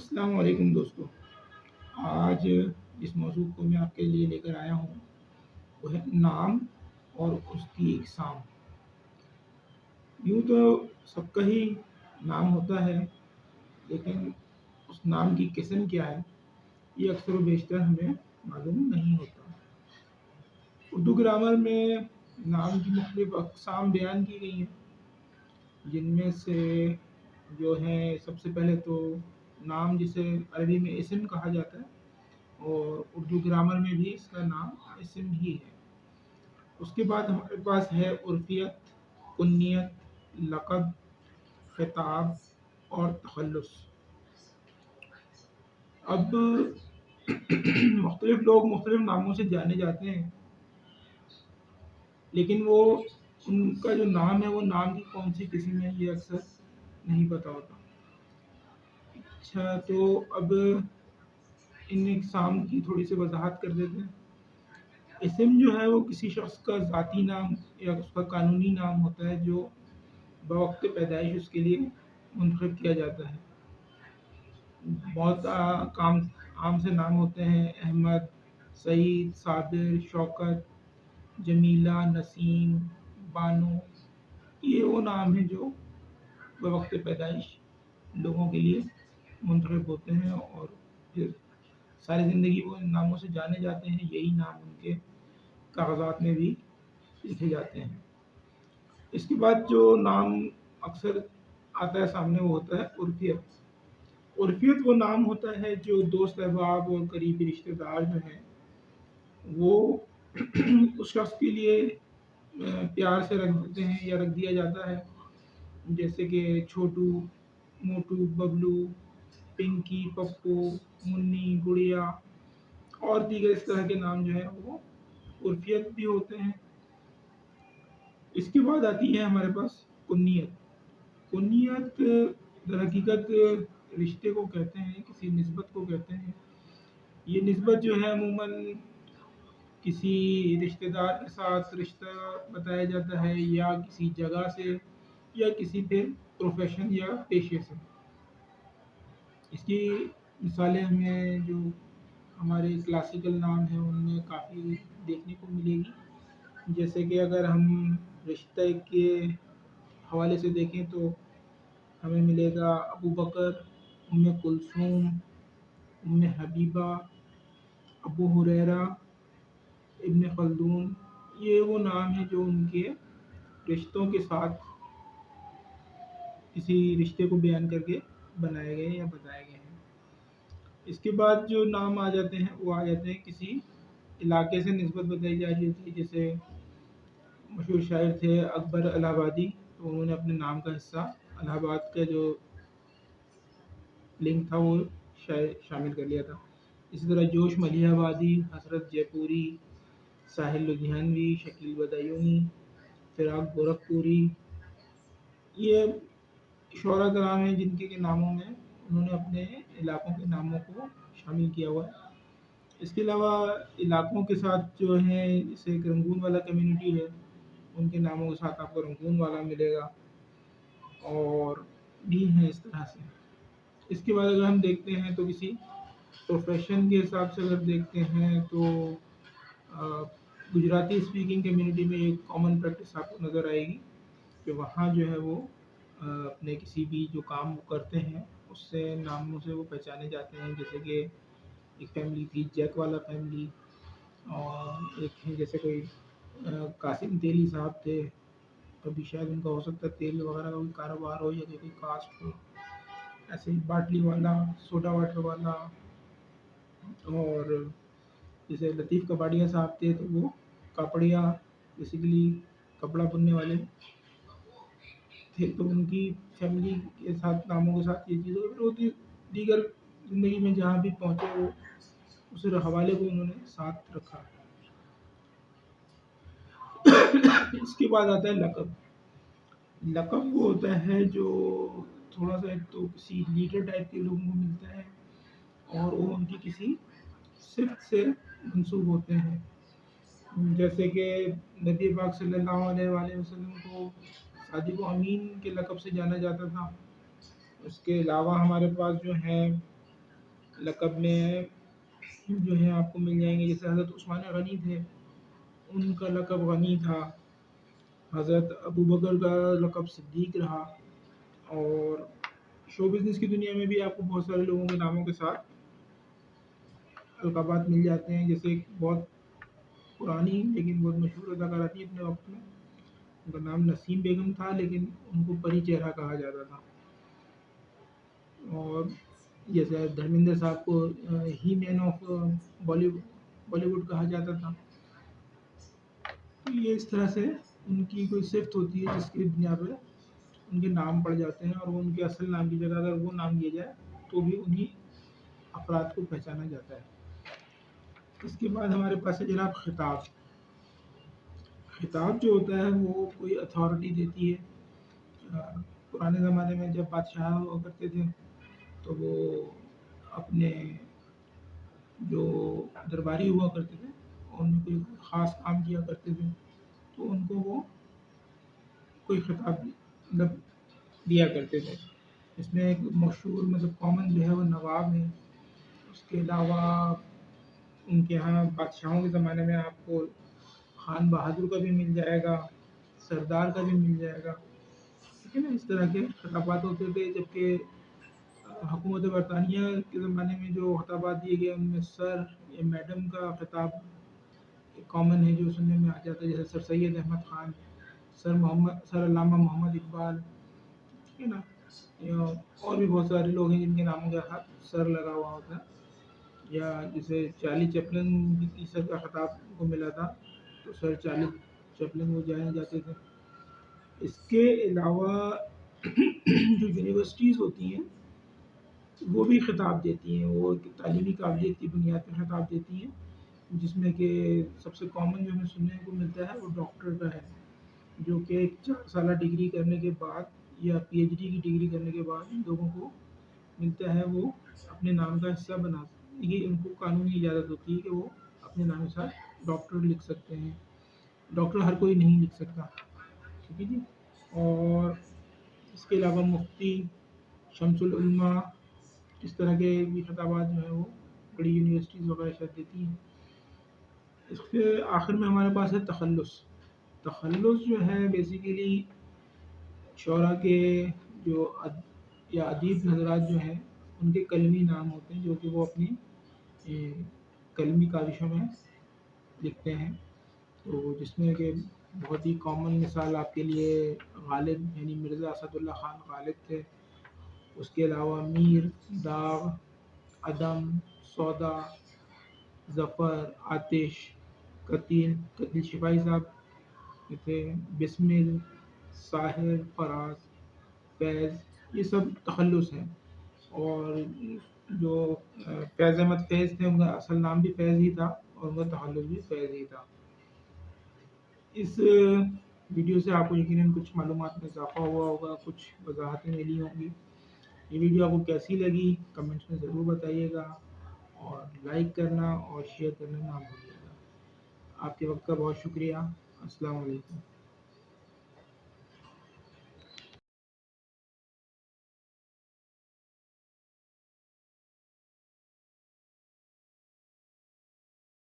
अस्सलाम वालेकुम दोस्तों। आज जिस मौजू को मैं आपके लिए लेकर आया हूँ वो है नाम और उसकी इकसाम। यूँ तो सबका ही नाम होता है, लेकिन उस नाम की किस्म क्या है ये अक्सर व बेशतर हमें मालूम नहीं होता। उर्दू ग्रामर में नाम की मुख्तलिफ अक़साम बयान की गई हैं, जिनमें से जो है सबसे पहले तो नाम जिसे अरबी में इस्म कहा जाता है और उर्दू ग्रामर में भी इसका नाम इस्म ही है। उसके बाद हमारे पास है उर्फियत, कुन्नियत, लक़ब, ख़िताब और तख़ल्लुस। अब मुख्तलिफ लोग मुख्तलिफ नामों से जाने जाते हैं, लेकिन वो उनका जो नाम है वो नाम की कौन सी किस्म है ये अक्सर नहीं पता होता। अच्छा, तो अब इन इक़साम की थोड़ी सी वजाहत कर देते हैं। इस्म जो है वो किसी शख्स का ज़ाती नाम या उसका कानूनी नाम होता है जो बवक्त पैदाइश उसके लिए मुंतखब किया जाता है। बहुत काम आम से नाम होते हैं अहमद, सईद, साबिर, शौकत, जमीला, नसीम, बानो। ये वो नाम हैं जो बवक्त पैदाइश लोगों के लिए मुंतखब होते हैं और फिर सारी ज़िंदगी वो इन नामों से जाने जाते हैं। यही नाम उनके कागज़ात में भी लिखे जाते हैं। इसके बाद जो नाम अक्सर आता है सामने वो होता है उर्फियत। उर्फियत वो नाम होता है जो दोस्त अहबाब और करीबी रिश्तेदार जो हैं वो उस शख्स के लिए प्यार से रख देते हैं या रख दिया जाता है, जैसे कि छोटू, मोटू, बबलू, पिंकी, पप्पू, मुन्नी, गुड़िया और दीगर इस तरह के नाम जो है वो उर्फियत भी होते हैं। इसके बाद आती है हमारे पास कुन्नियत। कुन्नियत दरहकीकत रिश्ते को कहते हैं, किसी निस्बत को कहते हैं। ये निस्बत जो है अमूमन किसी रिश्तेदार के साथ रिश्ता बताया जाता है या किसी जगह से या किसी फिर प्रोफेशन या पेशे से। इसकी मिसालें हमें जो हमारे क्लासिकल नाम हैं उनमें काफ़ी देखने को मिलेगी। जैसे कि अगर हम रिश्ते के हवाले से देखें तो हमें मिलेगा अबू बकर, उम्मे कुलसूम, उम्मे हबीबा, अबू हुरैरा, इब्न खल्दून। ये वो नाम हैं जो उनके रिश्तों के साथ किसी रिश्ते को बयान करके बनाए गए या बताए गए हैं। इसके बाद जो नाम आ जाते हैं वो आ जाते हैं किसी इलाके से निस्बत बताई जा रही होती है। जैसे मशहूर शायर थे अकबर इलाहाबादी, तो उन्होंने अपने नाम का हिस्सा इलाहाबाद का जो लिंक था वो शामिल कर लिया था। इसी तरह जोश मलिहाबादी, हसरत जयपुरी, साहिल लुधियानवी, शकील बदायूनी, फिराक गोरखपुरी, ये शोरा कराम हैं जिनके के नामों में उन्होंने अपने इलाकों के नामों को शामिल किया हुआ है। इसके अलावा इलाकों के साथ जो है जैसे एक रंगून वाला कम्युनिटी है, उनके नामों के साथ आपको रंगून वाला मिलेगा और भी हैं इस तरह से। इसके बाद अगर हम देखते हैं तो किसी प्रोफेशन के हिसाब से अगर देखते हैं तो गुजराती स्पीकिंग कम्युनिटी में एक कॉमन प्रैक्टिस आपको नज़र आएगी कि वहाँ जो है वो अपने किसी भी जो काम वो करते हैं उससे नामों से वो पहचाने जाते हैं। जैसे कि एक फैमिली थी जैक वाला फैमिली, और एक है जैसे कोई कासिम तेली साहब थे, कभी शायद उनका हो सकता है तेल वगैरह का कोई कारोबार हो या कोई कास्ट हो। ऐसे ही बाटली वाला, सोडा वाटर वाला, और जैसे लतीफ़ कबाड़िया साहब थे तो वो कापड़िया बेसिकली कपड़ा बुनने वाले थे, तो उनकी फैमिली के साथ नामों के साथ ये चीज़ होती। दीगर ज़िंदगी में जहाँ भी पहुँचे वो उस हवाले को उन्होंने साथ रखा। इसके बाद आता है लक़ब। लक़ब वो होता है जो थोड़ा सा एक तो किसी लीडर टाइप के लोगों को मिलता है और वो उनकी किसी सिफ़त से मंसूब होते हैं। जैसे कि नबी पाक सल्लल्लाहु अलैहि वसल्लम को सादिक़ अमीन के लक़ब से जाना जाता था। उसके अलावा हमारे पास जो है لقب میں جو ہے آپ کو مل جائیں گے، جیسے حضرت عثمان غنی تھے، ان کا لقب غنی تھا، حضرت ابو بکر کا لقب صدیق رہا، اور شو بزنس کی دنیا میں بھی آپ کو بہت سارے لوگوں کے ناموں کے ساتھ القابات مل جاتے ہیں، جیسے ایک بہت پرانی لیکن بہت مشہور اداکارہ تھی اپنے وقت میں، ان کا نام نسیم بیگم تھا، لیکن ان کو پری چہرہ کہا جاتا تھا. اور جیسے دھرمیندر صاحب کو ہی مین آف بالی ووڈ کہا جاتا تھا. تو یہ اس طرح سے ان کی کوئی صفت ہوتی ہے جس کی بنیاد پہ ان کے نام پڑ جاتے ہیں، اور وہ ان کے اصل نام کی جگہ اگر وہ نام لیا جائے تو بھی انہیں افراد کو پہچانا جاتا ہے. اس کے بعد ہمارے پاس ہے جناب خطاب. خطاب جو ہوتا ہے وہ کوئی اتھارٹی دیتی ہے. پرانے زمانے میں جب بادشاہ ہوا کرتے تھے تو وہ اپنے جو درباری ہوا کرتے تھے اور ان میں کوئی خاص کام کیا کرتے تھے تو ان کو وہ کوئی خطاب مطلب دیا کرتے تھے. اس میں ایک مشہور مطلب کامن جو ہے وہ نواب ہے. اس کے علاوہ ان کے یہاں بادشاہوں کے زمانے میں آپ کو خان بہادر کا بھی مل جائے گا، سردار کا بھی مل جائے گا، ٹھیک ہے نا. اس طرح کے خطابات ہوتے تھے. جبکہ حکومت برطانیہ کے زمانے میں جو خطابات دیے گئے ان میں سر یا میڈم کا خطاب کامن ہے جو سننے میں آ جاتا ہے، جیسے سر سید احمد خان، سر علامہ محمد اقبال، ٹھیک ہے نا. اور بھی بہت سارے لوگ ہیں جن کے ناموں کے ساتھ سر لگا ہوا ہوتا ہے. یا جیسے چارلی چپلن کی سر کا خطاب کو ملا تھا تو سر چارلی چپلن وہ جانے جاتے تھے. اس کے علاوہ جو یونیورسٹیز ہوتی ہیں وہ بھی خطاب دیتی ہیں، وہ ایک تعلیمی قابلیت کی بنیاد پر خطاب دیتی ہیں، جس میں کہ سب سے کامن جو ہمیں سننے کو ملتا ہے وہ ڈاکٹر کا ہے، جو کہ ایک 4 سالہ ڈگری کرنے کے بعد یا پی ایچ ڈی کی ڈگری کرنے کے بعد لوگوں کو ملتا ہے، وہ اپنے نام کا حصہ بنا. یہ ان کو قانونی اجازت ہوتی ہے کہ وہ اپنے نام کے ساتھ ڈاکٹر لکھ سکتے ہیں. ڈاکٹر ہر کوئی نہیں لکھ سکتا، ٹھیک ہے جی. اور اس کے علاوہ مفتی، شمس العلماء، اس طرح کے بھی خطابات جو ہیں وہ بڑی یونیورسٹیز وغیرہ شاید دیتی ہیں. اس کے آخر میں ہمارے پاس ہے تخلص. تخلص جو ہے بیسیکلی شعراء کے جو یا ادیب حضرات جو ہیں ان کے کلمی نام ہوتے ہیں جو کہ وہ اپنی کلمی کاوشوں میں لکھتے ہیں. تو جس میں کہ بہت ہی کامن مثال آپ کے لیے غالب یعنی مرزا اسد اللہ خان غالب تھے. اس کے علاوہ میر، داغ، عدم، سودا، ظفر، آتش، قتیل شفائی صاحب تھے، بسمل، ساحر، فراز، فیض، یہ سب تخلص ہیں. اور جو فیض احمد فیض تھے ان کا اصل نام بھی فیض ہی تھا اور ان کا تخلص بھی فیض ہی تھا. اس ویڈیو سے آپ کو یقیناً کچھ معلومات میں اضافہ ہوا ہوگا، کچھ وضاحتیں ملی ہوں گی. یہ ویڈیو آپ کو کیسی لگی کمنٹس میں ضرور بتائیے گا، اور لائک کرنا اور شیئر کرنا نہ بھولیے گا. آپ کے وقت کا بہت شکریہ. السلام علیکم.